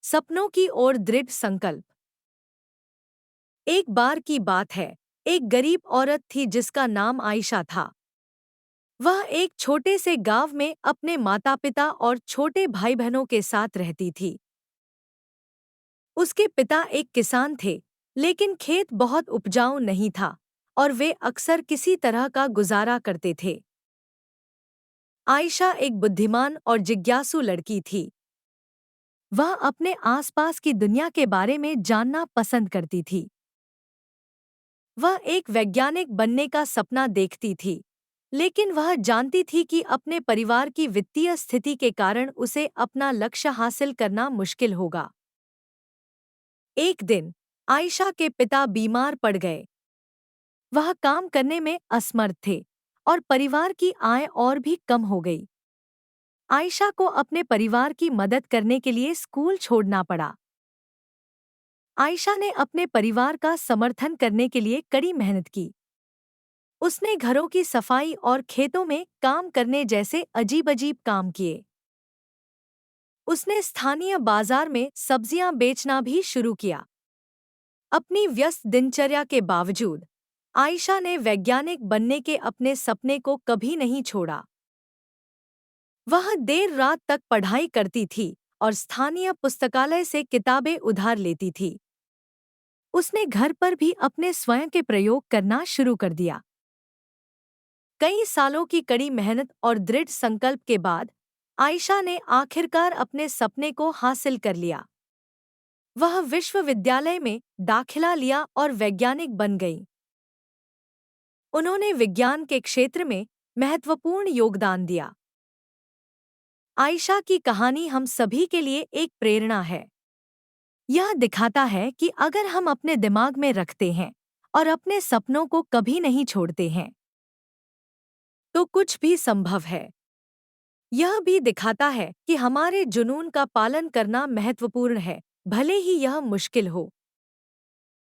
सपनों की ओर दृढ़ संकल्प। एक बार की बात है, एक गरीब औरत थी जिसका नाम आयशा था। वह एक छोटे से गांव में अपने माता-पिता और छोटे भाई-बहनों के साथ रहती थी। उसके पिता एक किसान थे, लेकिन खेत बहुत उपजाऊ नहीं था और वे अक्सर किसी तरह का गुजारा करते थे। आयशा एक बुद्धिमान और जिज्ञासु लड़की थी। वह अपने आसपास की दुनिया के बारे में जानना पसंद करती थी। वह एक वैज्ञानिक बनने का सपना देखती थी, लेकिन वह जानती थी कि अपने परिवार की वित्तीय स्थिति के कारण उसे अपना लक्ष्य हासिल करना मुश्किल होगा। एक दिन आयशा के पिता बीमार पड़ गए। वह काम करने में असमर्थ थे और परिवार की आय और भी कम हो गई। आयशा को अपने परिवार की मदद करने के लिए स्कूल छोड़ना पड़ा। आयशा ने अपने परिवार का समर्थन करने के लिए कड़ी मेहनत की। उसने घरों की सफाई और खेतों में काम करने जैसे अजीब-अजीब काम किए। उसने स्थानीय बाजार में सब्जियां बेचना भी शुरू किया। अपनी व्यस्त दिनचर्या के बावजूद आयशा ने वैज्ञानिक बनने के अपने सपने को कभी नहीं छोड़ा। वह देर रात तक पढ़ाई करती थी और स्थानीय पुस्तकालय से किताबें उधार लेती थी। उसने घर पर भी अपने स्वयं के प्रयोग करना शुरू कर दिया। कई सालों की कड़ी मेहनत और दृढ़ संकल्प के बाद आयशा ने आखिरकार अपने सपने को हासिल कर लिया। वह विश्वविद्यालय में दाखिला लिया और वैज्ञानिक बन गई। उन्होंने विज्ञान के क्षेत्र में महत्वपूर्ण योगदान दिया। आयशा की कहानी हम सभी के लिए एक प्रेरणा है। यह दिखाता है कि अगर हम अपने दिमाग में रखते हैं और अपने सपनों को कभी नहीं छोड़ते हैं, तो कुछ भी संभव है। यह भी दिखाता है कि हमारे जुनून का पालन करना महत्वपूर्ण है, भले ही यह मुश्किल हो।